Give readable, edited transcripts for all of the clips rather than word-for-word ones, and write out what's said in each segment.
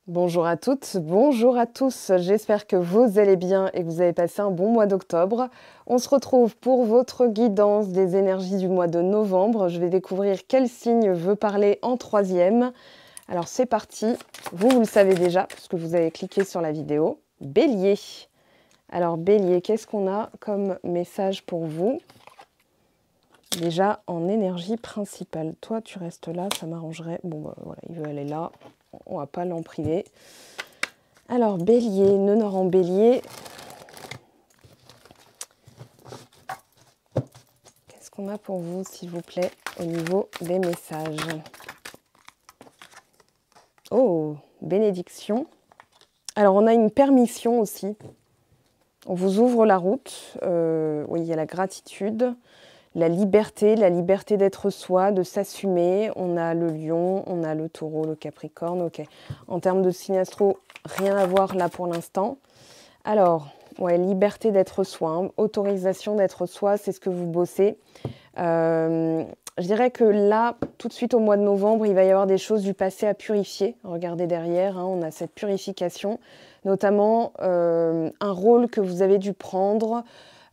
Bonjour à toutes, bonjour à tous, j'espère que vous allez bien et que vous avez passé un bon mois d'octobre. On se retrouve pour votre guidance des énergies du mois de novembre. Je vais découvrir quel signe veut parler en troisième. Alors c'est parti, vous le savez déjà puisque vous avez cliqué sur la vidéo. Bélier. Alors Bélier, qu'est-ce qu'on a comme message pour vous? Déjà en énergie principale. Toi tu restes là, ça m'arrangerait. Bon bah, voilà, il veut aller là. On va pas l'en priver. Alors, Bélier, nœud nord en Bélier. Qu'est-ce qu'on a pour vous, s'il vous plaît, au niveau des messages? Oh, bénédiction. Alors, on a une permission aussi. On vous ouvre la route. Oui, il y a la gratitude, la liberté d'être soi, de s'assumer. On a le lion, on a le taureau, le capricorne. Ok. En termes de signe astro, rien à voir là pour l'instant. Alors, ouais, liberté d'être soi, hein. Autorisation d'être soi, c'est ce que vous bossez. Je dirais que là, tout de suite au mois de novembre, il va y avoir des choses du passé à purifier. Regardez derrière, hein, on a cette purification, notamment un rôle que vous avez dû prendre,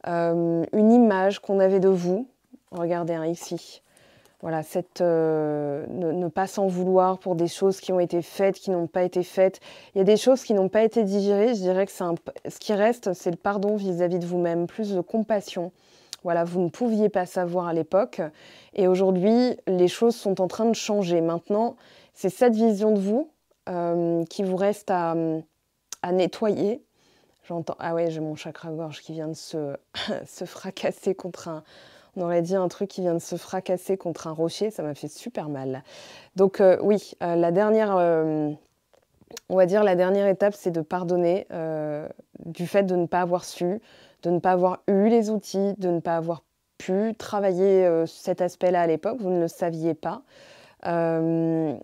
une image qu'on avait de vous. Regardez hein, ici. Voilà, ne pas s'en vouloir pour des choses qui ont été faites, qui n'ont pas été faites. Il y a des choses qui n'ont pas été digérées. Je dirais que ce qui reste, c'est le pardon vis-à-vis de vous-même, plus de compassion. Voilà, vous ne pouviez pas savoir à l'époque. Et aujourd'hui, les choses sont en train de changer. Maintenant, c'est cette vision de vous qui vous reste à nettoyer. J'entends, ah ouais, j'ai mon chakra-gorge qui vient de se fracasser contre un... On aurait dit un truc qui vient de se fracasser contre un rocher, ça m'a fait super mal. Donc oui, la dernière, on va dire la dernière étape, c'est de pardonner du fait de ne pas avoir su, de ne pas avoir eu les outils, de ne pas avoir pu travailler cet aspect-là à l'époque, vous ne le saviez pas. Avec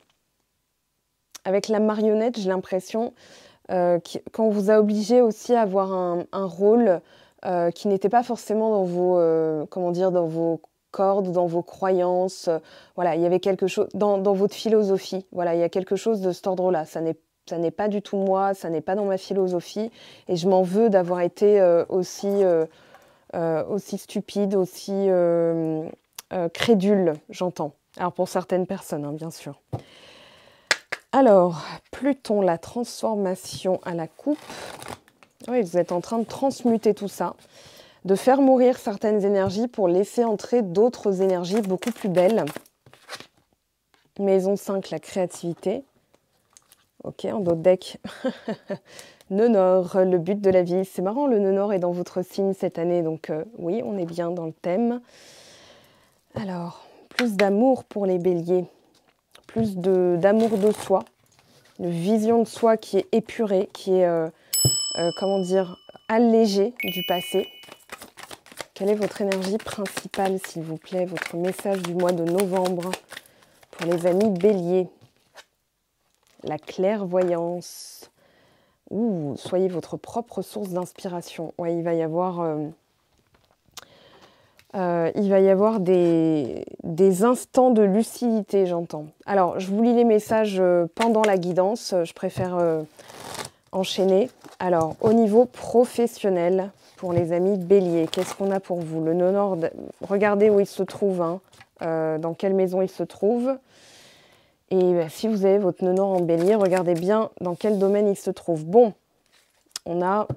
la marionnette, j'ai l'impression qu'on vous a obligé aussi à avoir un rôle qui n'était pas forcément dans vos, comment dire, dans vos cordes, dans vos croyances. Voilà, il y avait quelque chose dans votre philosophie. Voilà, il y a quelque chose de cet ordre-là. Ça n'est pas du tout moi, ça n'est pas dans ma philosophie. Et je m'en veux d'avoir été aussi stupide, aussi crédule, j'entends. Alors pour certaines personnes, hein, bien sûr. Alors, Pluton, la transformation à la coupe. Oui, vous êtes en train de transmuter tout ça, de faire mourir certaines énergies pour laisser entrer d'autres énergies beaucoup plus belles. Maison 5, la créativité. Ok, en d'autres decks. Nœud nord, le but de la vie. C'est marrant, le nœud nord est dans votre signe cette année, donc oui, on est bien dans le thème. Alors, plus d'amour pour les béliers, plus d'amour de soi, une vision de soi qui est épurée, qui est, comment dire, allégée du passé. Quelle est votre énergie principale, s'il vous plaît, votre message du mois de novembre pour les amis béliers? La clairvoyance. Ouh, soyez votre propre source d'inspiration. Ouais, il va y avoir des instants de lucidité, j'entends. Alors, je vous lis les messages pendant la guidance. Je préfère enchaîner. Alors, au niveau professionnel, pour les amis béliers, qu'est-ce qu'on a pour vous? Le nœud nord, regardez où il se trouve, hein, dans quelle maison il se trouve. Et si vous avez votre nœud nord en bélier, regardez bien dans quel domaine il se trouve. Bon, on a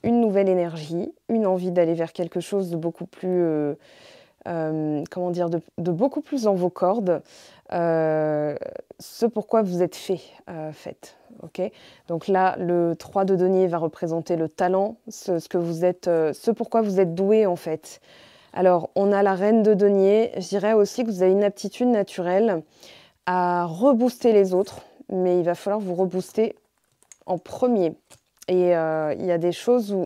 une nouvelle énergie, une envie d'aller vers quelque chose de beaucoup plus, comment dire, de beaucoup plus en vos cordes. Ce pourquoi vous êtes fait. Okay, donc là, le 3 de denier va représenter le talent, ce pourquoi vous êtes doué en fait. Alors, on a la reine de denier. Je dirais aussi que vous avez une aptitude naturelle à rebooster les autres, mais il va falloir vous rebooster en premier. Et il y a des choses,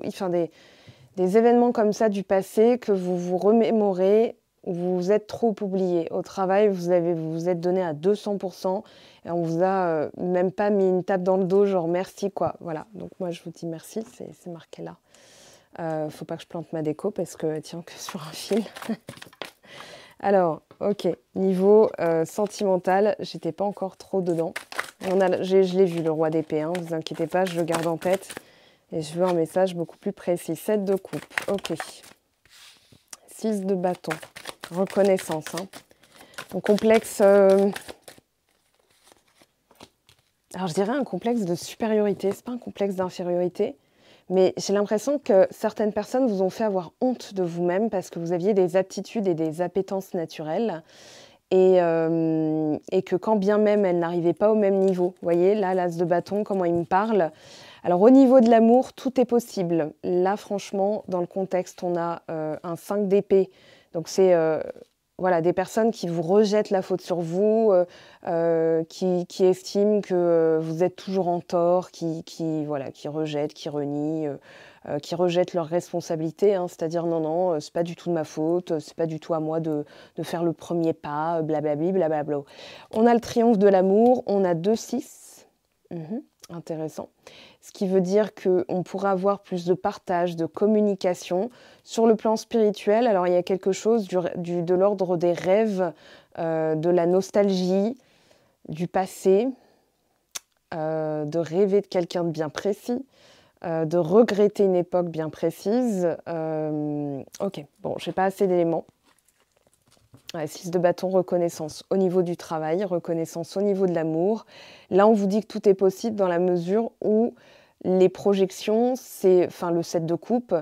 des événements comme ça du passé que vous vous remémorez, où vous vous êtes trop oublié. Au travail, vous vous êtes donné à 200% et on vous a même pas mis une tape dans le dos, genre merci quoi. Voilà, donc moi je vous dis merci, c'est marqué là. Faut pas que je plante ma déco parce que tient que sur un fil. Alors, ok, niveau sentimental, j'étais pas encore trop dedans. Je l'ai vu, le roi d'épée, hein, ne vous inquiétez pas, je le garde en tête. Et je veux un message beaucoup plus précis. 7 de coupe, ok. 6 de bâton, reconnaissance. Hein. Un complexe... Alors je dirais un complexe de supériorité, c'est pas un complexe d'infériorité. Mais j'ai l'impression que certaines personnes vous ont fait avoir honte de vous-même parce que vous aviez des aptitudes et des appétences naturelles. Et que quand bien même elles n'arrivaient pas au même niveau. Vous voyez, là, l'as de bâton, comment il me parle. Alors, au niveau de l'amour, tout est possible. Là, franchement, dans le contexte, on a un 5 d'épée. Donc, c'est voilà, des personnes qui vous rejettent la faute sur vous, qui estiment que vous êtes toujours en tort, voilà, qui rejettent, qui renient, qui rejettent leurs responsabilités. Hein, c'est-à-dire, non, non, c'est pas du tout de ma faute, c'est pas du tout à moi de faire le premier pas, blablabli, blablabla. On a le triomphe de l'amour, on a 2-6. Intéressant. Ce qui veut dire qu'on pourra avoir plus de partage, de communication. Sur le plan spirituel, alors il y a quelque chose de l'ordre des rêves, de la nostalgie, du passé, de rêver de quelqu'un de bien précis, de regretter une époque bien précise. Ok, bon, je n'ai pas assez d'éléments. Ouais, 6 de bâton, reconnaissance au niveau du travail, reconnaissance au niveau de l'amour. Là, on vous dit que tout est possible dans la mesure où les projections, enfin le 7 de coupe,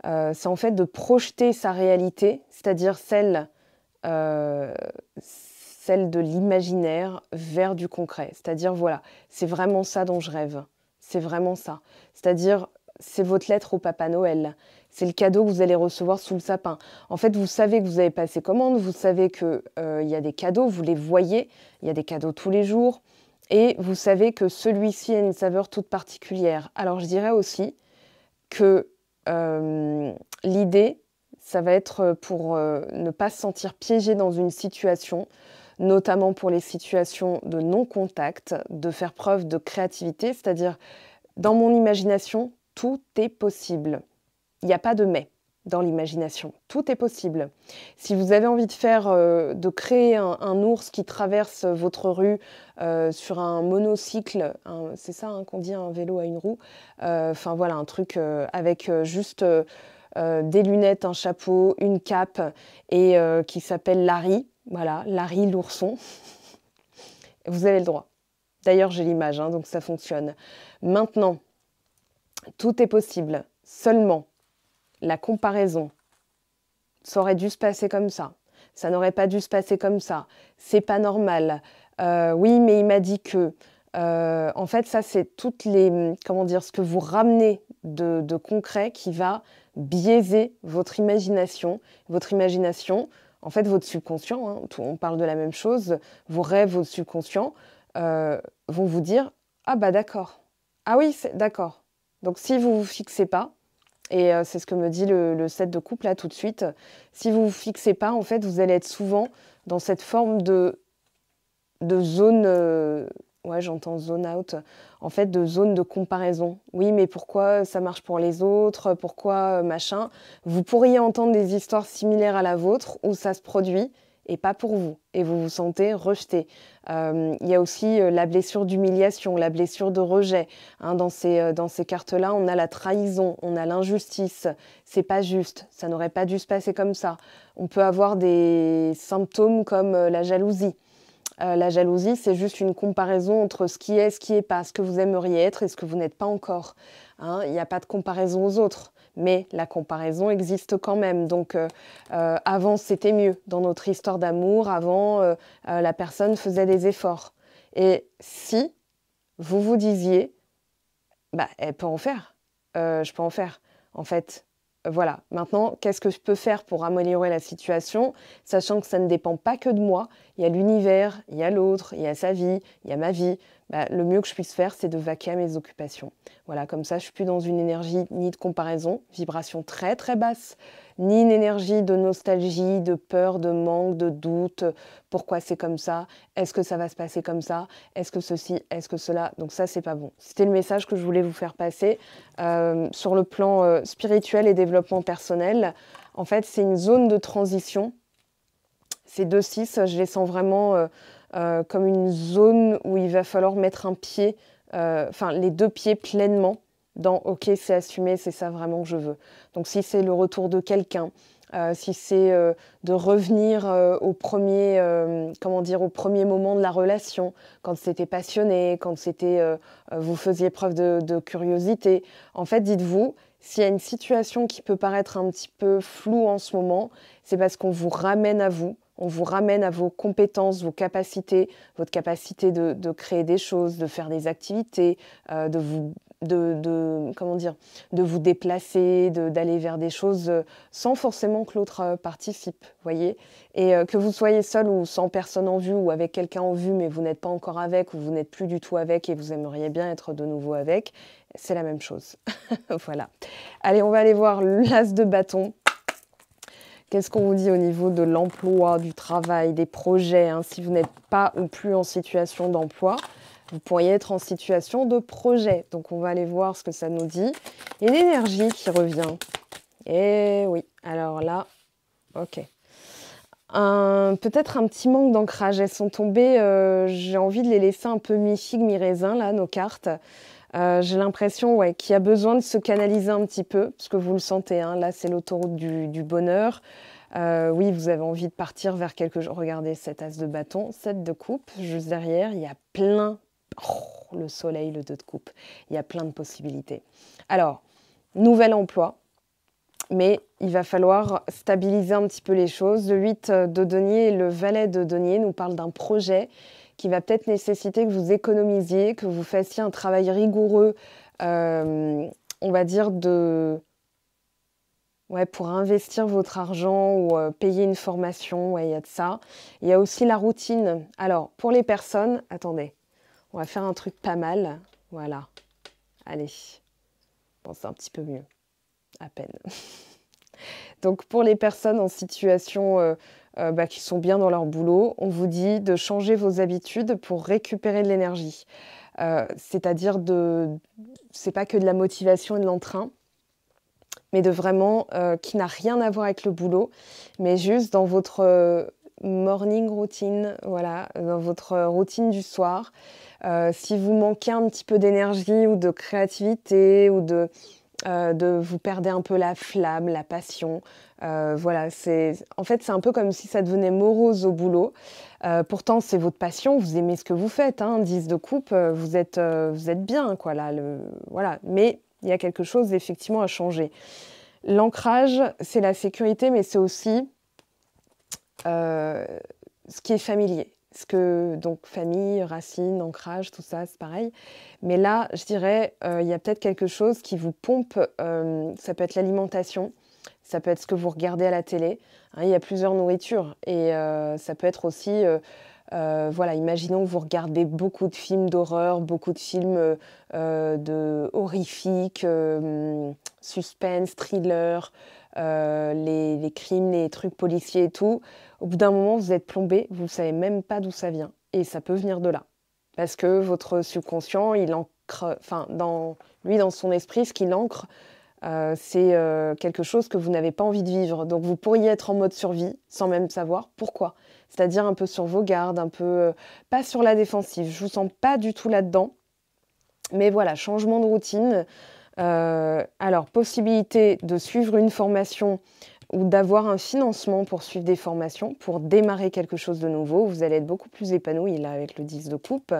c'est en fait de projeter sa réalité, c'est-à-dire celle de l'imaginaire vers du concret. C'est-à-dire, voilà, c'est vraiment ça dont je rêve. C'est vraiment ça. C'est-à-dire, c'est votre lettre au Papa Noël. C'est le cadeau que vous allez recevoir sous le sapin. En fait, vous savez que vous avez passé commande, vous savez qu'il y a des cadeaux, vous les voyez, il y a des cadeaux tous les jours, et vous savez que celui-ci a une saveur toute particulière. Alors, je dirais aussi que l'idée, ça va être pour ne pas se sentir piégé dans une situation, notamment pour les situations de non-contact, de faire preuve de créativité, c'est-à-dire, dans mon imagination, tout est possible. Il n'y a pas de mais dans l'imagination. Tout est possible. Si vous avez envie de créer un ours qui traverse votre rue sur un monocycle, c'est ça hein, qu'on dit un vélo à une roue, enfin voilà, un truc avec juste des lunettes, un chapeau, une cape et qui s'appelle Larry. Voilà, Larry l'ourson. Vous avez le droit. D'ailleurs, j'ai l'image, hein, donc ça fonctionne. Maintenant, tout est possible. Seulement, la comparaison, ça aurait dû se passer comme ça. Ça n'aurait pas dû se passer comme ça. C'est pas normal. Oui, mais il m'a dit que. En fait, ça, c'est toutes les. Comment dire, ce que vous ramenez de concret qui va biaiser votre imagination. Votre imagination, en fait, votre subconscient, hein, on parle de la même chose, vos rêves, votre subconscient, vont vous dire ah bah d'accord. Ah oui, d'accord. Donc si vous vous fixez pas, et c'est ce que me dit le 7 de coupe là tout de suite, si vous vous fixez pas, en fait, vous allez être souvent dans cette forme de zone, ouais j'entends zone out, en fait de zone de comparaison. Oui mais pourquoi ça marche pour les autres, pourquoi machin. Vous pourriez entendre des histoires similaires à la vôtre où ça se produit et pas pour vous, et vous vous sentez rejeté. Il y a aussi la blessure d'humiliation, la blessure de rejet. Hein, dans ces cartes-là, on a la trahison, on a l'injustice. C'est pas juste, ça n'aurait pas dû se passer comme ça. On peut avoir des symptômes comme la jalousie. La jalousie, c'est juste une comparaison entre ce qui est pas, ce que vous aimeriez être et ce que vous n'êtes pas encore. Hein, il n'y a pas de comparaison aux autres, mais la comparaison existe quand même. Donc, avant, c'était mieux. Dans notre histoire d'amour, avant, la personne faisait des efforts. Et si vous vous disiez, bah, elle peut en faire, je peux en faire, en fait. Voilà, maintenant, qu'est-ce que je peux faire pour améliorer la situation, sachant que ça ne dépend pas que de moi, il y a l'univers, il y a l'autre, il y a sa vie, il y a ma vie. Bah, le mieux que je puisse faire, c'est de vaquer à mes occupations. Voilà, comme ça, je ne suis plus dans une énergie ni de comparaison, vibration très très basse, ni une énergie de nostalgie, de peur, de manque, de doute. Pourquoi c'est comme ça? Est-ce que ça va se passer comme ça? Est-ce que ceci? Est-ce que cela? Donc ça, c'est pas bon. C'était le message que je voulais vous faire passer. Sur le plan spirituel et développement personnel, en fait, c'est une zone de transition. Ces 2-6, je les sens vraiment comme une zone où il va falloir mettre un pied, enfin les deux pieds pleinement dans « ok, c'est assumé, c'est ça vraiment que je veux ». Donc si c'est le retour de quelqu'un, si c'est de revenir au premier, comment dire, au premier moment de la relation, quand c'était passionné, quand c'était, vous faisiez preuve de curiosité. En fait, dites-vous, s'il y a une situation qui peut paraître un petit peu floue en ce moment, c'est parce qu'on vous ramène à vous, on vous ramène à vos compétences, vos capacités, votre capacité de créer des choses, de faire des activités, de vous comment dire, de vous déplacer, d'aller vers des choses sans forcément que l'autre participe, voyez. Et que vous soyez seul ou sans personne en vue ou avec quelqu'un en vue, mais vous n'êtes pas encore avec ou vous n'êtes plus du tout avec et vous aimeriez bien être de nouveau avec, c'est la même chose. Voilà. Allez, on va aller voir l'as de bâton. Qu'est-ce qu'on vous dit au niveau de l'emploi, du travail, des projets, hein, si vous n'êtes pas ou plus en situation d'emploi, vous pourriez être en situation de projet. Donc, on va aller voir ce que ça nous dit. Il y a une énergie qui revient. Eh oui, alors là, ok. Peut-être un petit manque d'ancrage. Elles sont tombées, j'ai envie de les laisser un peu mi-figue, mi-raisin, là, nos cartes. J'ai l'impression qu'il y a besoin de se canaliser un petit peu, parce que vous le sentez, hein, là, c'est l'autoroute du bonheur. Oui, vous avez envie de partir vers quelque chose. Regardez cet as de bâton, 7 de coupe, juste derrière, il y a plein... Oh, le soleil, le 2 de coupe. Il y a plein de possibilités. Alors, nouvel emploi, mais il va falloir stabiliser un petit peu les choses. Le 8 de denier et le valet de denier nous parlent d'un projet qui va peut-être nécessiter que vous économisiez, que vous fassiez un travail rigoureux, on va dire, pour investir votre argent ou payer une formation, il y a de ça. Il y a aussi la routine. Alors, pour les personnes, attendez, on va faire un truc pas mal. Voilà. Allez. Bon, c'est un petit peu mieux. À peine. Donc, pour les personnes en situation qui sont bien dans leur boulot, on vous dit de changer vos habitudes pour récupérer de l'énergie. C'est-à-dire c'est pas que de la motivation et de l'entrain, mais de vraiment, qui n'a rien à voir avec le boulot, mais juste dans votre morning routine, voilà, dans votre routine du soir. Si vous manquez un petit peu d'énergie ou de créativité ou de vous perdez un peu la flamme, la passion. Voilà, en fait, c'est un peu comme si ça devenait morose au boulot. Pourtant, c'est votre passion, vous aimez ce que vous faites. 10 de coupe, vous êtes bien, quoi, là. Voilà. Mais il y a quelque chose, effectivement, à changer. L'ancrage, c'est la sécurité, mais c'est aussi ce qui est familier. Donc famille, racines, ancrage, tout ça, c'est pareil. Mais là, je dirais, il y a peut-être quelque chose qui vous pompe. Ça peut être l'alimentation, ça peut être ce que vous regardez à la télé. Il y a plusieurs nourritures. Et ça peut être aussi, voilà, imaginons que vous regardez beaucoup de films d'horreur, beaucoup de films horrifiques, suspense, thriller, les crimes, les trucs policiers et tout. Au bout d'un moment, vous êtes plombé, vous ne savez même pas d'où ça vient. Et ça peut venir de là. Parce que votre subconscient, il ancre, enfin, dans son esprit, ce qu'il ancre, c'est quelque chose que vous n'avez pas envie de vivre. Donc vous pourriez être en mode survie, sans même savoir pourquoi. C'est-à-dire un peu sur vos gardes, un peu pas sur la défensive. Je ne vous sens pas du tout là-dedans. Mais voilà, changement de routine. Alors, possibilité de suivre une formation ou d'avoir un financement pour suivre des formations, pour démarrer quelque chose de nouveau. Vous allez être beaucoup plus épanoui là avec le 10 de coupe.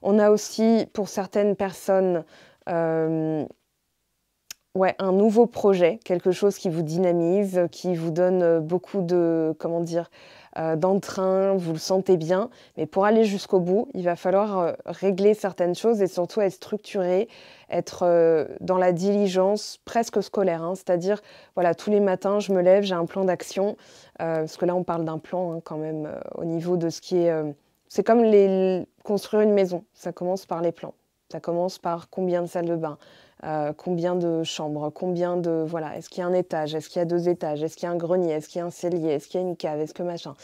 On a aussi, pour certaines personnes, un nouveau projet, quelque chose qui vous dynamise, qui vous donne beaucoup de, comment dire, d'entrain, vous le sentez bien. Mais pour aller jusqu'au bout, il va falloir régler certaines choses et surtout être structuré, être dans la diligence presque scolaire. C'est-à-dire, voilà, tous les matins, je me lève, j'ai un plan d'action. Parce que là, on parle d'un plan quand même au niveau de ce qui est... c'est comme construire une maison. Ça commence par les plans. Ça commence par combien de salles de bain, combien de chambres, combien de... Voilà, est-ce qu'il y a un étage, est-ce qu'il y a 2 étages, est-ce qu'il y a un grenier, est-ce qu'il y a un cellier, est-ce qu'il y a une cave, est-ce que machin.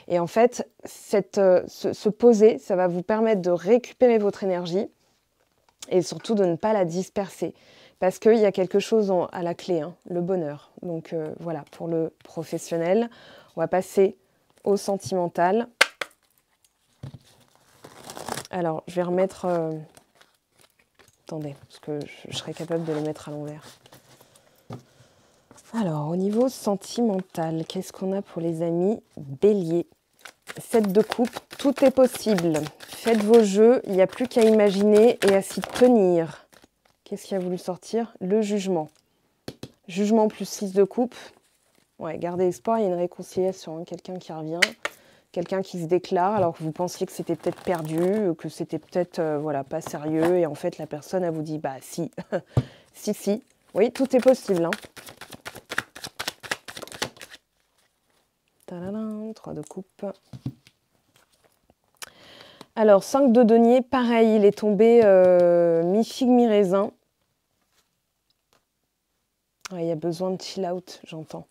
Et en fait, se poser, ça va vous permettre de récupérer votre énergie et surtout de ne pas la disperser. Parce qu'il y a quelque chose à la clé, le bonheur. Donc voilà, pour le professionnel, on va passer au sentimental. Alors, je vais remettre... Attendez, parce que je serais capable de le mettre à l'envers. Alors, au niveau sentimental, qu'est-ce qu'on a pour les amis Bélier. 7 de coupe, tout est possible. Faites vos jeux, il n'y a plus qu'à imaginer et à s'y tenir. Qu'est-ce qui a voulu sortir? Le jugement. Jugement plus 6 de coupe. Ouais, gardez espoir, il y a une réconciliation. Hein. Quelqu'un qui revient, quelqu'un qui se déclare alors que vous pensiez que c'était peut-être perdu, que c'était peut-être voilà, pas sérieux. Et en fait, la personne, elle vous dit, bah si, si. Oui, tout est possible. Hein. Tadadam, 3 de coupe. Alors, 5 de denier, pareil, il est tombé mi-figue, mi-raisin. Ouais, il y a besoin de chill out, j'entends.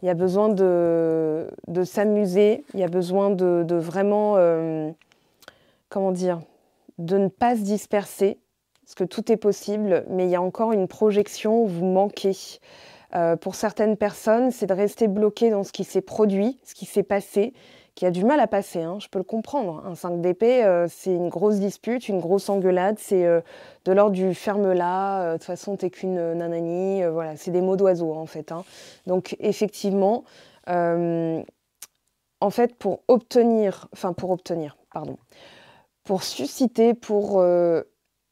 Il y a besoin de s'amuser, il y a besoin de vraiment, comment dire, de ne pas se disperser, parce que tout est possible, mais il y a encore une projection où vous manquez. Pour certaines personnes, c'est de rester bloqué dans ce qui s'est produit, ce qui s'est passé, qui a du mal à passer, hein, je peux le comprendre. Un 5 d'épée, c'est une grosse dispute, une grosse engueulade, c'est de l'ordre du ferme-la, de toute façon t'es qu'une nanani, voilà, c'est des mots d'oiseau en fait. Hein. Donc effectivement, en fait pour susciter, pour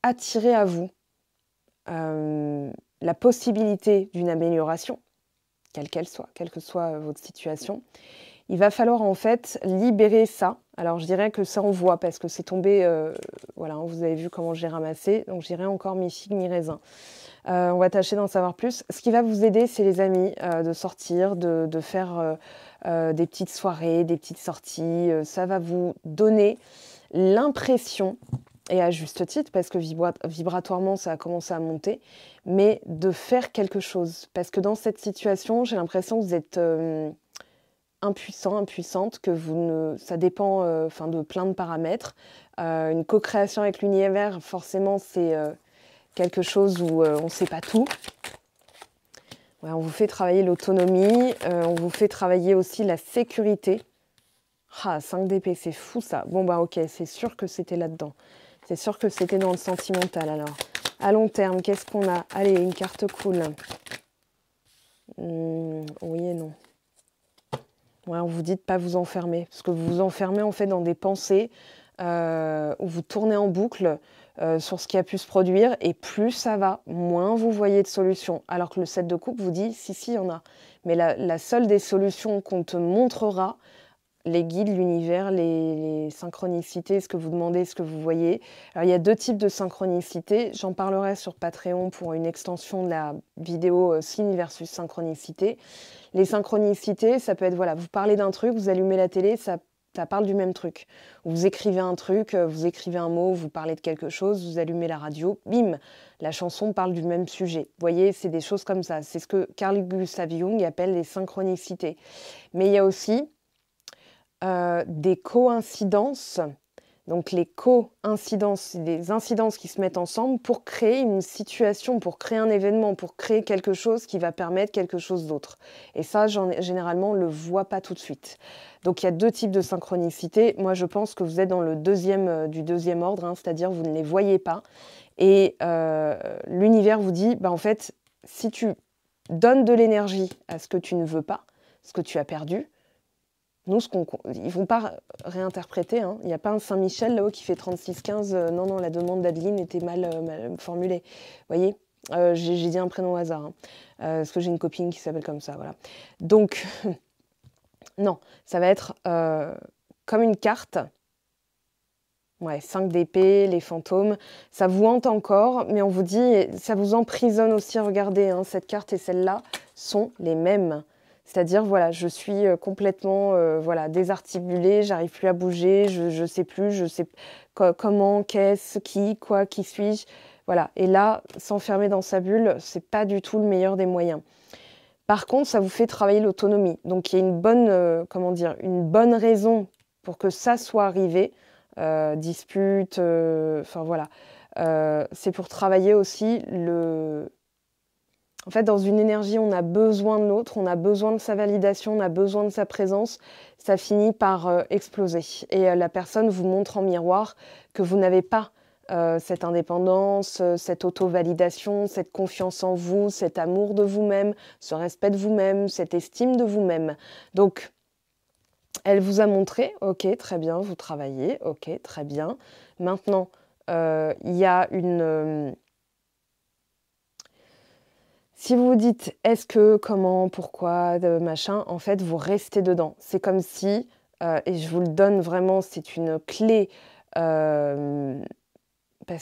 attirer à vous la possibilité d'une amélioration, quelle qu'elle soit, quelle que soit votre situation, il va falloir en fait libérer ça. Alors je dirais que ça on voit parce que c'est tombé, voilà, vous avez vu comment j'ai ramassé, donc je dirais encore mi-figue, mi-raisin. On va tâcher d'en savoir plus. Ce qui va vous aider, c'est les amis, de sortir, de faire des petites soirées, des petites sorties. Ça va vous donner l'impression, et à juste titre, parce que vibratoirement, ça a commencé à monter, mais de faire quelque chose. Parce que dans cette situation, j'ai l'impression que vous êtes impuissant, impuissante, que ça dépend de plein de paramètres. Une co-création avec l'univers, forcément, c'est quelque chose où on ne sait pas tout. Ouais, on vous fait travailler l'autonomie, on vous fait travailler aussi la sécurité. Ah, 5 d'épée, c'est fou ça. Bon bah ok, c'est sûr que c'était là-dedans. C'est sûr que c'était dans le sentimental alors. À long terme, qu'est-ce qu'on a? Allez, une carte cool. Oui et non. Ouais, on vous dit de ne pas vous enfermer, parce que vous vous enfermez en fait dans des pensées où vous tournez en boucle sur ce qui a pu se produire, et plus ça va, moins vous voyez de solutions. Alors que le 7 de coupe vous dit, si, il y en a. Mais la seule des solutions qu'on te montrera, les guides, l'univers, les synchronicités, ce que vous demandez, ce que vous voyez. Alors, il y a 2 types de synchronicité. J'en parlerai sur Patreon pour une extension de la vidéo signe versus synchronicité. Les synchronicités, ça peut être, voilà, vous parlez d'un truc, vous allumez la télé, ça parle du même truc. Vous écrivez un truc, vous écrivez un mot, vous parlez de quelque chose, vous allumez la radio, bim, la chanson parle du même sujet. Vous voyez, c'est des choses comme ça. C'est ce que Carl Gustav Jung appelle les synchronicités. Mais il y a aussi des coïncidences. Donc les coïncidences, c'est des incidences qui se mettent ensemble pour créer une situation, pour créer un événement, pour créer quelque chose qui va permettre quelque chose d'autre. Et ça, généralement, on ne le voit pas tout de suite. Donc il y a 2 types de synchronicité. Moi, je pense que vous êtes dans le du deuxième ordre, hein, c'est-à-dire vous ne les voyez pas. Et l'univers vous dit, bah, en fait, si tu donnes de l'énergie à ce que tu ne veux pas, ce que tu as perdu, nous, ils ne vont pas réinterpréter. Hein. Il n'y a pas un Saint-Michel là-haut qui fait 36-15. Non, la demande d'Adeline était mal formulée. Vous voyez, j'ai dit un prénom au hasard. Hein. Parce que j'ai une copine qui s'appelle comme ça. Voilà. Donc, non, ça va être comme une carte. Ouais, 5 d'épée, les fantômes. Ça vous hante encore, mais on vous dit, ça vous emprisonne aussi. Regardez, hein, cette carte et celle-là sont les mêmes. C'est-à-dire, voilà, je suis complètement voilà, désarticulée, j'arrive plus à bouger, je sais plus, je sais comment, qu'est-ce, qui, quoi, qui suis-je. Voilà. Et là, s'enfermer dans sa bulle, c'est pas du tout le meilleur des moyens. Par contre, ça vous fait travailler l'autonomie. Donc, il y a une bonne, une bonne raison pour que ça soit arrivé. Dispute, enfin voilà. C'est pour travailler aussi En fait, dans une énergie, on a besoin de l'autre, on a besoin de sa validation, on a besoin de sa présence. Ça finit par exploser. Et la personne vous montre en miroir que vous n'avez pas cette indépendance, cette auto-validation, cette confiance en vous, cet amour de vous-même, ce respect de vous-même, cette estime de vous-même. Donc, elle vous a montré, ok, très bien, vous travaillez, ok, très bien. Maintenant, il y a une... si vous vous dites est-ce que, comment, pourquoi, machin, en fait, vous restez dedans. C'est comme si, et je vous le donne vraiment, c'est une clé, parce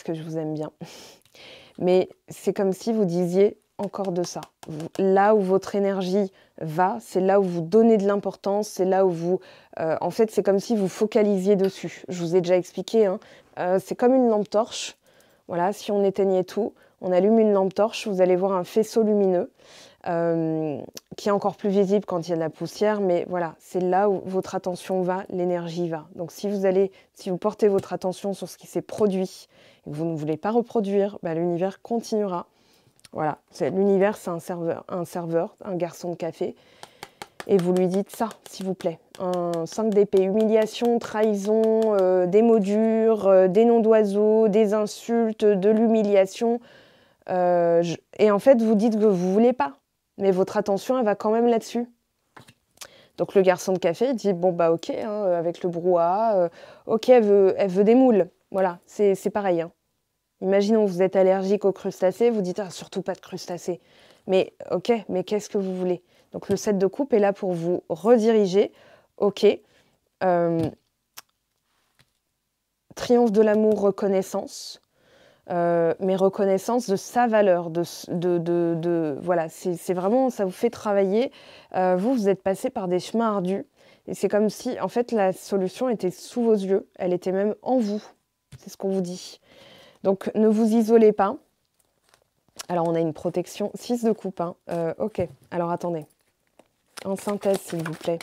que je vous aime bien, mais c'est comme si vous disiez encore de ça. Là où votre énergie va, c'est là où vous donnez de l'importance, c'est là où vous... en fait, c'est comme si vous focalisiez dessus. Je vous ai déjà expliqué, hein. C'est comme une lampe torche. Voilà, si on éteignait tout, on allume une lampe torche, vous allez voir un faisceau lumineux qui est encore plus visible quand il y a de la poussière, mais voilà, c'est là où votre attention va, l'énergie va. Donc si vous portez votre attention sur ce qui s'est produit et que vous ne voulez pas reproduire, bah, l'univers continuera. Voilà, l'univers, c'est un serveur, un garçon de café, et vous lui dites ça, s'il vous plaît. Un 5 d'épée, humiliation, trahison, des mots durs, des noms d'oiseaux, des insultes, de l'humiliation. Et en fait, vous dites que vous ne voulez pas, mais votre attention, elle va quand même là-dessus. Donc le garçon de café, il dit, bon bah ok, hein, avec le brouhaha, ok, elle veut des moules. Voilà, c'est pareil. Hein. Imaginons que vous êtes allergique aux crustacés, vous dites, ah, surtout pas de crustacés. Mais ok, mais qu'est-ce que vous voulez? Donc le 7 de coupe est là pour vous rediriger. Ok, triomphe de l'amour, reconnaissance. Mais reconnaissance de sa valeur, voilà, c'est vraiment, ça vous fait travailler. Vous êtes passé par des chemins ardus, et c'est comme si, en fait, la solution était sous vos yeux, elle était même en vous, c'est ce qu'on vous dit. Donc, ne vous isolez pas. Alors, on a une protection, 6 de coupe, hein. Ok, alors attendez, en synthèse, s'il vous plaît.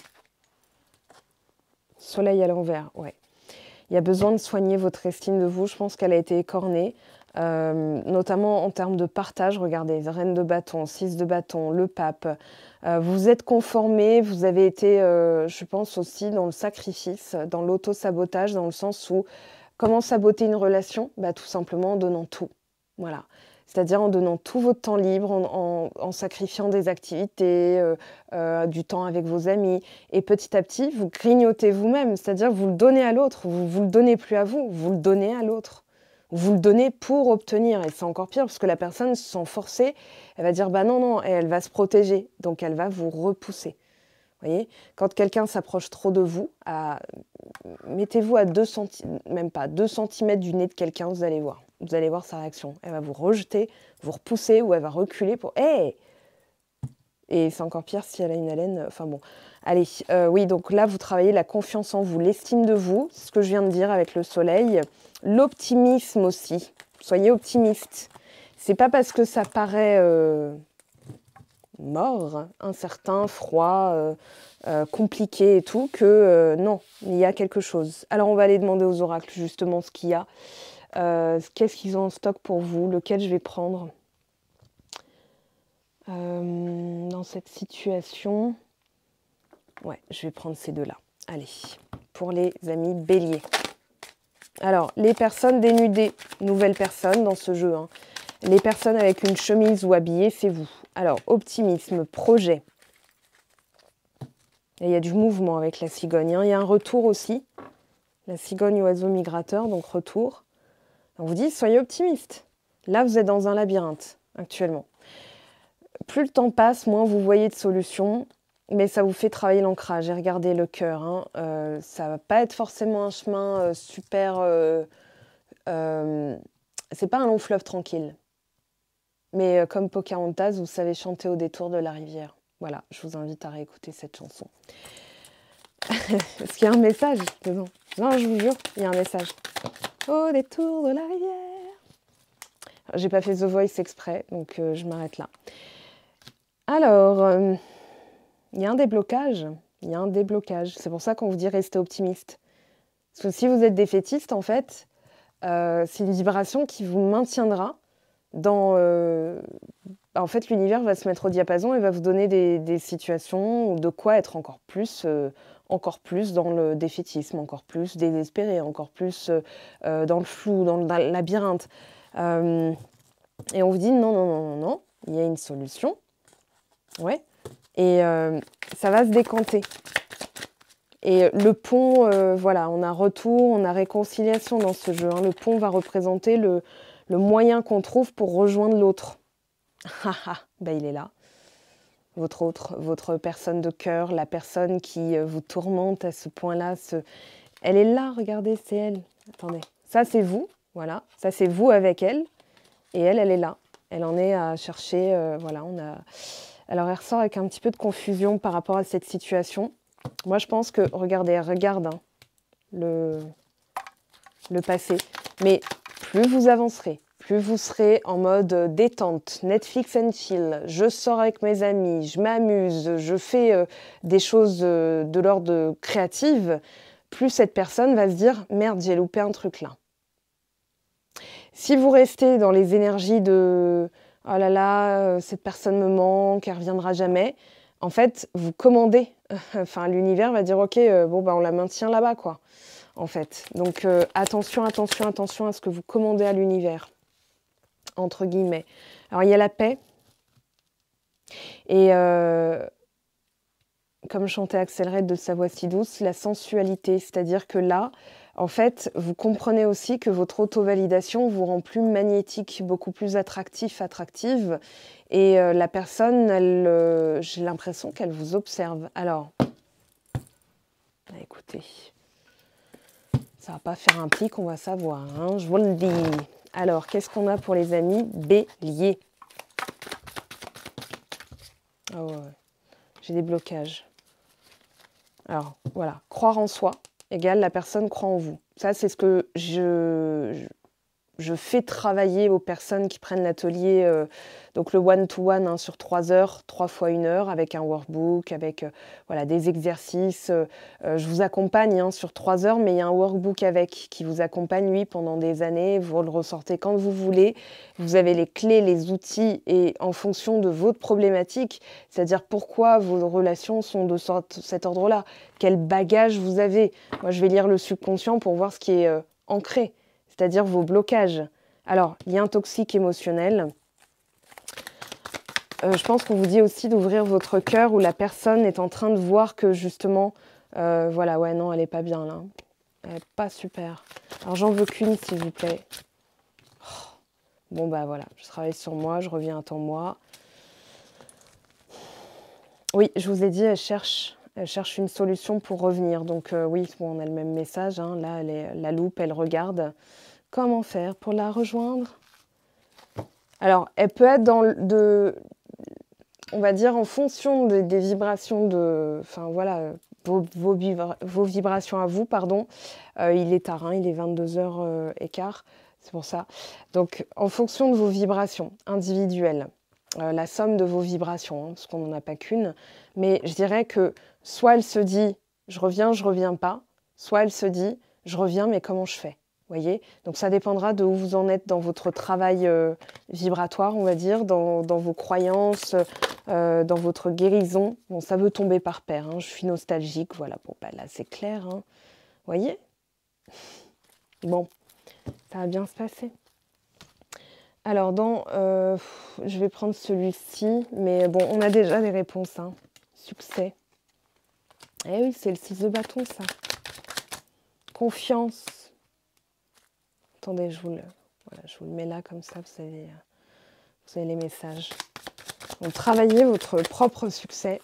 Soleil à l'envers, ouais. Il y a besoin de soigner votre estime de vous. Je pense qu'elle a été écornée, notamment en termes de partage. Regardez, reine de bâton, 6 de bâton, le pape. Vous êtes conformé, vous avez été, je pense aussi, dans le sacrifice, dans l'auto-sabotage, dans le sens où, comment saboter une relation? Bah, tout simplement en donnant tout. Voilà. C'est-à-dire en donnant tout votre temps libre, en sacrifiant des activités, du temps avec vos amis. Et petit à petit, vous grignotez vous-même. C'est-à-dire que vous le donnez à l'autre. Vous ne le donnez plus à vous, vous le donnez à l'autre. Vous le donnez pour obtenir. Et c'est encore pire parce que la personne, sans forcer, elle va dire bah non, non, et elle va se protéger. Donc elle va vous repousser. Vous voyez, quand quelqu'un s'approche trop de vous, mettez-vous à 2 cm, même pas 2 cm du nez de quelqu'un, vous allez voir. Vous allez voir sa réaction. Elle va vous rejeter, vous repousser ou elle va reculer pour hey! Et c'est encore pire si elle a une haleine. Enfin bon. Allez, oui, donc là, vous travaillez la confiance en vous, l'estime de vous, c'est ce que je viens de dire avec le soleil. L'optimisme aussi. Soyez optimiste. C'est pas parce que ça paraît mort, incertain, froid, compliqué et tout, que non, il y a quelque chose. Alors on va aller demander aux oracles justement ce qu'il y a. Qu'est-ce qu'ils ont en stock pour vous? Lequel je vais prendre dans cette situation? Ouais, je vais prendre ces deux-là. Allez, pour les amis béliers. Alors, les personnes dénudées, nouvelles personnes dans ce jeu. Hein. Les personnes avec une chemise ou habillées, c'est vous. Alors, optimisme, projet. Et il y a du mouvement avec la cigogne. Hein. Il y a un retour aussi. La cigogne, oiseau migrateur, donc retour. On vous dit, soyez optimiste. Là, vous êtes dans un labyrinthe, actuellement. Plus le temps passe, moins vous voyez de solutions, mais ça vous fait travailler l'ancrage. Et regardez le cœur. Hein. Ça ne va pas être forcément un chemin super... c'est pas un long fleuve tranquille. Mais comme Pocahontas, vous savez chanter au détour de la rivière. Voilà, je vous invite à réécouter cette chanson. Est-ce qu'il y a un message dedans? Non, je vous jure, il y a un message. Au détour de la rivière. J'ai pas fait The Voice exprès, donc je m'arrête là. Alors, il y a un déblocage. Il y a un déblocage. C'est pour ça qu'on vous dit restez optimiste. Parce que si vous êtes défaitiste, en fait, c'est une vibration qui vous maintiendra dans en fait, l'univers va se mettre au diapason et va vous donner des situations de quoi être encore plus dans le défaitisme, encore plus désespéré, encore plus dans le flou, dans le labyrinthe. Et on vous dit non, non, non, non, non, il y a une solution. Ouais. Et ça va se décanter. Et le pont, voilà, on a retour, on a réconciliation dans ce jeu. Hein. Le pont va représenter le moyen qu'on trouve pour rejoindre l'autre. Ben, il est là. Votre personne de cœur, la personne qui vous tourmente à ce point-là, elle est là, regardez, c'est elle. Attendez, ça c'est vous, voilà, ça c'est vous avec elle, et elle est là. Elle en est à chercher, voilà, Alors elle ressort avec un petit peu de confusion par rapport à cette situation. Moi je pense que, regardez, elle regarde hein, le passé, mais plus vous avancerez, plus vous serez en mode détente, Netflix and chill, je sors avec mes amis, je m'amuse, je fais des choses de l'ordre créative, plus cette personne va se dire « Merde, j'ai loupé un truc là ». Si vous restez dans les énergies de « Oh là là, cette personne me manque, elle ne reviendra jamais », en fait, vous commandez. Enfin, l'univers va dire « Ok, bon, bah, on la maintient là-bas, quoi ». En fait. Donc, attention, attention, attention à ce que vous commandez à l'univers. Entre guillemets. Alors, il y a la paix. Et comme chantait Axel Red de sa voix si douce, la sensualité. C'est-à-dire que là, en fait, vous comprenez aussi que votre auto-validation vous rend plus magnétique, beaucoup plus attractive. Et la personne, j'ai l'impression qu'elle vous observe. Alors, écoutez, ça va pas faire un pic, on va savoir, hein, je vous le dis. Alors, qu'est-ce qu'on a pour les amis Bélier. Ah ouais, j'ai des blocages. Alors, voilà, croire en soi égale la personne croit en vous. Ça, c'est ce que je fais travailler aux personnes qui prennent l'atelier, donc le one-to-one hein, sur 3 heures, 3 fois 1 heure, avec un workbook, avec voilà, des exercices. Je vous accompagne hein, sur 3 heures, mais il y a un workbook avec qui vous accompagne, lui, pendant des années. Vous le ressortez quand vous voulez. Vous avez les clés, les outils, et en fonction de votre problématique, c'est-à-dire pourquoi vos relations sont de cet ordre-là, quel bagage vous avez. Moi, je vais lire le subconscient pour voir ce qui est ancré. C'est-à-dire vos blocages. Alors, lien toxique émotionnel. Je pense qu'on vous dit aussi d'ouvrir votre cœur où la personne est en train de voir que justement, voilà, ouais, non, elle n'est pas bien là. Elle n'est pas super. Alors, j'en veux qu'une, s'il vous plaît. Oh. Bon, bah voilà, je travaille sur moi, je reviens à temps moi. Oui, je vous ai dit, elle cherche une solution pour revenir. Donc, oui, bon, on a le même message. Hein. Là, la loupe, elle regarde. Comment faire pour la rejoindre? Alors, elle peut être on va dire, en fonction des vibrations enfin voilà, vos vibrations à vous, pardon. Il est tard, hein, il est 22h15, c'est pour ça. Donc, en fonction de vos vibrations individuelles, la somme de vos vibrations, hein, parce qu'on n'en a pas qu'une, mais je dirais que soit elle se dit « je reviens pas », soit elle se dit « je reviens, mais comment je fais ?» Voyez, donc ça dépendra de où vous en êtes dans votre travail vibratoire, on va dire, dans vos croyances, dans votre guérison. Bon, ça veut tomber par paire, hein. Je suis nostalgique, voilà. Bon, bah là, c'est clair, hein. Voyez? Bon, ça va bien se passer. Alors, je vais prendre celui-ci, mais bon, on a déjà des réponses, hein. Succès. Eh oui, c'est le 6 de bâton, ça. Confiance. Attendez, je vous le mets là, comme ça, vous avez les messages. Donc, travaillez votre propre succès,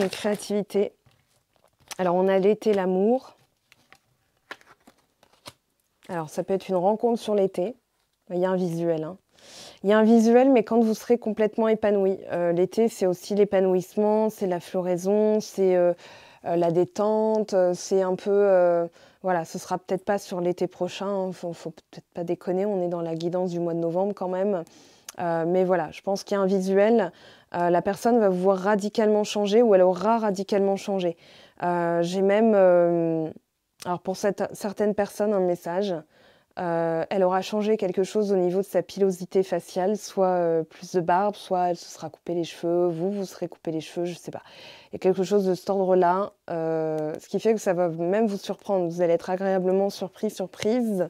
créativité. Alors, on a l'été, l'amour. Alors, ça peut être une rencontre sur l'été. Il y a un visuel. Hein. Il y a un visuel, mais quand vous serez complètement épanoui. L'été, c'est aussi l'épanouissement, c'est la floraison, c'est la détente, c'est un peu... voilà, ce sera peut-être pas sur l'été prochain, il faut peut-être pas déconner, on est dans la guidance du mois de novembre quand même. Mais voilà, je pense qu'il y a un visuel. La personne va vous voir radicalement changer ou elle aura radicalement changé. J'ai même, alors pour certaines personnes, un message. elle aura changé quelque chose au niveau de sa pilosité faciale, soit plus de barbe, soit elle se sera coupé les cheveux, vous serez coupé les cheveux, je sais pas. Il y a quelque chose de cet ordre-là, ce qui fait que ça va même vous surprendre. Vous allez être agréablement surprise.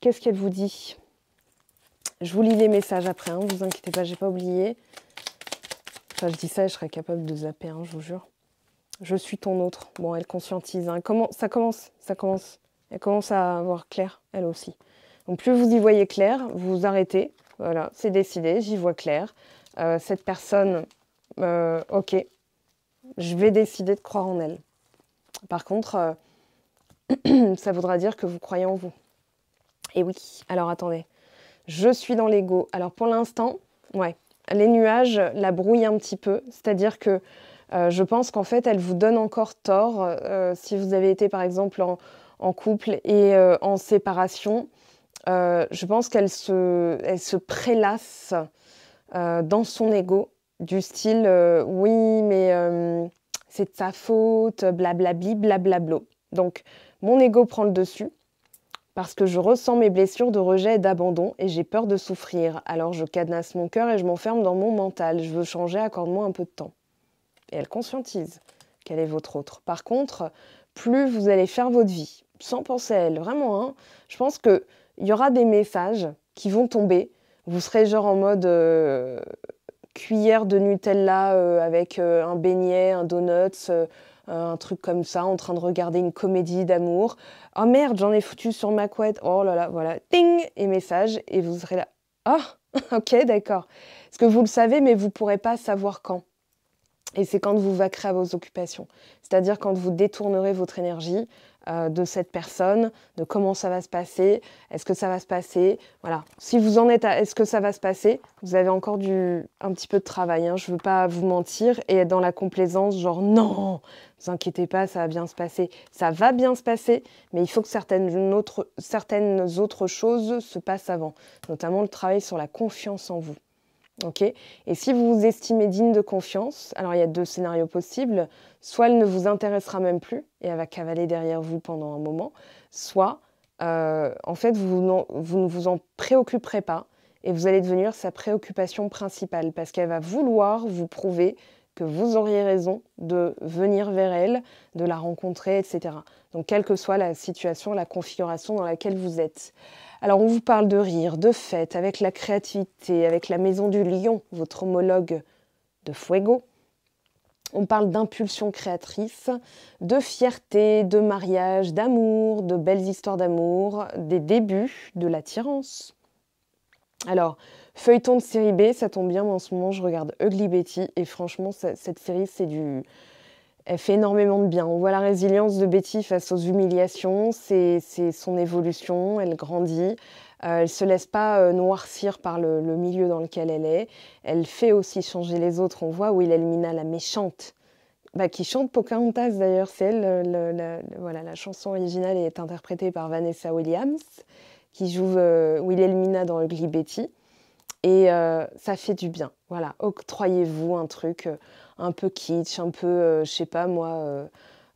Qu'est-ce qu'elle vous dit? Je vous lis les messages après, hein, vous inquiétez pas, j'ai pas oublié. Enfin, je dis ça, je serais capable de zapper, hein, je vous jure. Je suis ton autre. Bon, elle conscientise. Hein. Ça commence. Elle commence à voir clair, elle aussi. Donc, plus vous y voyez clair, vous vous arrêtez. Voilà, c'est décidé, j'y vois clair. Cette personne, ok, je vais décider de croire en elle. Par contre, ça voudra dire que vous croyez en vous. Et oui, alors attendez. Je suis dans l'ego. Alors, pour l'instant, ouais, les nuages la brouillent un petit peu. C'est-à-dire que je pense qu'en fait, elle vous donne encore tort si vous avez été, par exemple, en couple et en séparation. Je pense qu'elle se prélasse dans son ego, du style oui, mais c'est de sa faute, blablabli, blablablo. Donc, mon ego prend le dessus parce que je ressens mes blessures de rejet et d'abandon et j'ai peur de souffrir. Alors, je cadenasse mon cœur et je m'enferme dans mon mental. Je veux changer, accorde-moi un peu de temps. Et elle conscientise qu'elle est votre autre. Par contre, plus vous allez faire votre vie, sans penser à elle, vraiment, hein, je pense qu'il y aura des messages qui vont tomber. Vous serez genre en mode cuillère de Nutella avec un beignet, un donut, un truc comme ça, en train de regarder une comédie d'amour. Oh merde, j'en ai foutu sur ma couette. Oh là là, voilà, ting, et message. Et vous serez là. Ah, ok, d'accord. Parce que vous le savez, mais vous ne pourrez pas savoir quand. Et c'est quand vous vaquerez à vos occupations. C'est-à-dire quand vous détournerez votre énergie de cette personne, de comment ça va se passer, est-ce que ça va se passer, voilà. Si vous en êtes à est-ce que ça va se passer, vous avez encore un petit peu de travail, hein, je ne veux pas vous mentir et être dans la complaisance, genre non, ne vous inquiétez pas, ça va bien se passer. Ça va bien se passer, mais il faut que certaines autres choses se passent avant, notamment le travail sur la confiance en vous. Okay. Et si vous vous estimez digne de confiance, alors il y a 2 scénarios possibles. Soit elle ne vous intéressera même plus et elle va cavaler derrière vous pendant un moment, soit en fait vous ne vous en préoccuperez pas et vous allez devenir sa préoccupation principale parce qu'elle va vouloir vous prouver que vous auriez raison de venir vers elle, de la rencontrer, etc. Donc quelle que soit la situation, la configuration dans laquelle vous êtes. Alors, on vous parle de rire, de fête, avec la créativité, avec la Maison du Lion, votre homologue de Fuego. On parle d'impulsion créatrice, de fierté, de mariage, d'amour, de belles histoires d'amour, des débuts, de l'attirance. Alors, feuilleton de série B, ça tombe bien, moi en ce moment je regarde Ugly Betty et franchement, cette série, elle fait énormément de bien. On voit la résilience de Betty face aux humiliations, c'est son évolution, elle grandit. Elle ne se laisse pas noircir par le milieu dans lequel elle est. Elle fait aussi changer les autres. On voit Wilhelmina, la méchante, qui chante Pocahontas d'ailleurs. C'est elle, voilà, la chanson originale est interprétée par Vanessa Williams, qui joue Wilhelmina dans Ugly Betty. Et ça fait du bien. Voilà, octroyez-vous un truc un peu kitsch, un peu, je sais pas moi,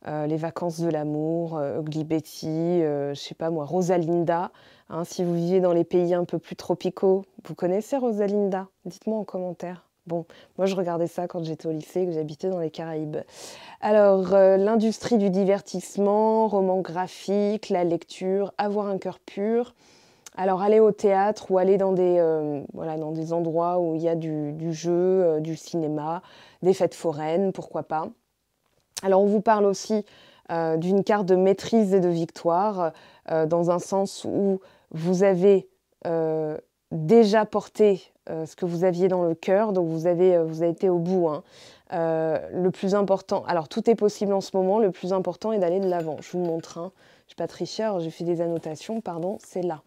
les vacances de l'amour, Ugly Betty, je sais pas moi, Rosalinda. Hein, si vous vivez dans les pays un peu plus tropicaux, vous connaissez Rosalinda? Dites-moi en commentaire. Bon, moi je regardais ça quand j'étais au lycée, que j'habitais dans les Caraïbes. Alors, l'industrie du divertissement, roman graphique, la lecture, avoir un cœur pur. Alors, aller au théâtre ou aller dans des endroits où il y a du jeu, du cinéma, des fêtes foraines, pourquoi pas. Alors, on vous parle aussi d'une carte de maîtrise et de victoire, dans un sens où vous avez déjà porté ce que vous aviez dans le cœur, donc vous avez été au bout. Hein. Le plus important, alors tout est possible en ce moment, le plus important est d'aller de l'avant. Je vous montre, hein. Je ne suis pas tricheur, j'ai fait des annotations, pardon, c'est là.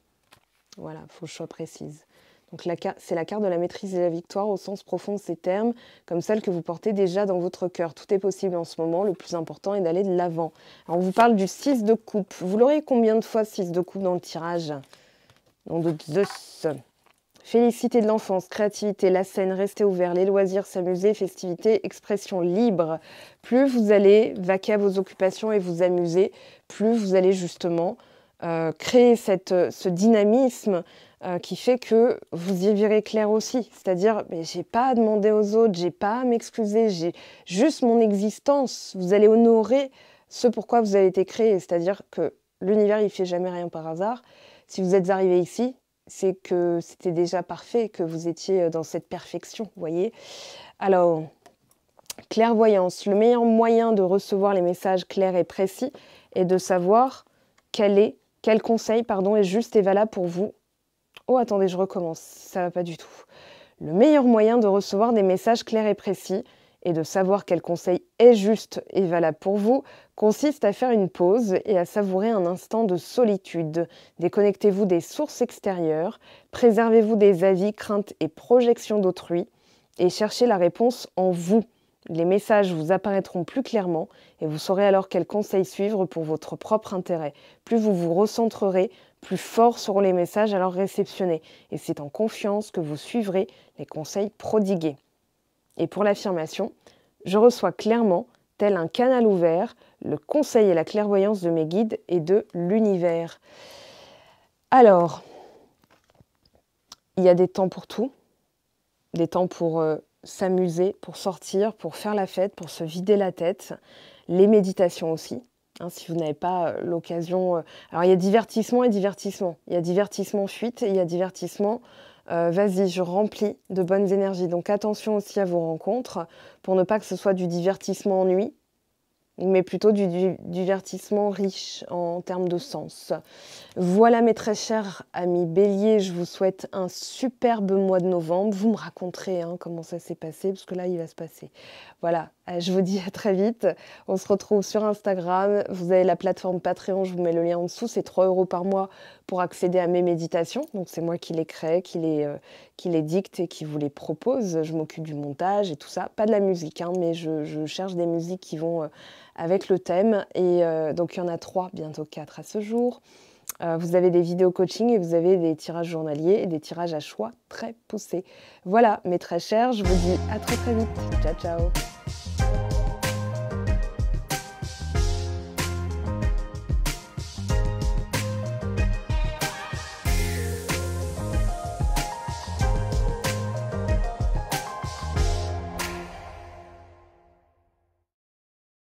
Voilà, il faut que je sois précise. Donc c'est la carte de la maîtrise et de la victoire au sens profond de ces termes, comme celle que vous portez déjà dans votre cœur. Tout est possible en ce moment, le plus important est d'aller de l'avant. Alors on vous parle du 6 de coupe. Vous l'aurez combien de fois 6 de coupe dans le tirage? Nom de Zeus. Félicité de l'enfance, créativité, la scène, rester ouvert, les loisirs, s'amuser, festivité, expression libre. Plus vous allez vaquer à vos occupations et vous amuser, plus vous allez justement créer ce dynamisme qui fait que vous y verrez clair aussi. C'est-à-dire, j'ai pas à demander aux autres, j'ai pas à m'excuser, j'ai juste mon existence. Vous allez honorer ce pourquoi vous avez été créé. C'est-à-dire que l'univers, il fait jamais rien par hasard. Si vous êtes arrivé ici, c'est que c'était déjà parfait, que vous étiez dans cette perfection, vous voyez. Alors, clairvoyance. Le meilleur moyen de recevoir les messages clairs et précis est de savoir quel conseil est juste et valable pour vous. Oh, attendez, je recommence, ça va pas du tout. Le meilleur moyen de recevoir des messages clairs et précis et de savoir quel conseil est juste et valable pour vous consiste à faire une pause et à savourer un instant de solitude. Déconnectez-vous des sources extérieures, préservez-vous des avis, craintes et projections d'autrui et cherchez la réponse en vous. Les messages vous apparaîtront plus clairement et vous saurez alors quels conseils suivre pour votre propre intérêt. Plus vous vous recentrerez, plus forts seront les messages alors réceptionnés. Et c'est en confiance que vous suivrez les conseils prodigués. Et pour l'affirmation, je reçois clairement, tel un canal ouvert, le conseil et la clairvoyance de mes guides et de l'univers. Alors, il y a des temps pour tout, des temps pour s'amuser, pour sortir, pour faire la fête, pour se vider la tête, les méditations aussi. Si vous n'avez pas l'occasion... Alors, il y a divertissement et divertissement. Il y a divertissement fuite et il y a divertissement vas-y, je remplis de bonnes énergies. Donc, attention aussi à vos rencontres pour ne pas que ce soit du divertissement ennui, mais plutôt du divertissement riche en termes de sens. Voilà mes très chers amis Bélier, je vous souhaite un superbe mois de novembre. Vous me raconterez comment ça s'est passé, parce que là, il va se passer. Voilà, je vous dis à très vite. On se retrouve sur Instagram. Vous avez la plateforme Patreon, je vous mets le lien en dessous. C'est 3 € par mois pour accéder à mes méditations. Donc, c'est moi qui les crée, qui les dicte et qui vous les propose. Je m'occupe du montage et tout ça. Pas de la musique, mais je cherche des musiques qui vont avec le thème. Et donc, il y en a 3, bientôt 4 à ce jour. Vous avez des vidéos coaching et vous avez des tirages journaliers et des tirages à choix très poussés. Voilà, mes très chers, je vous dis à très très vite. Ciao, ciao.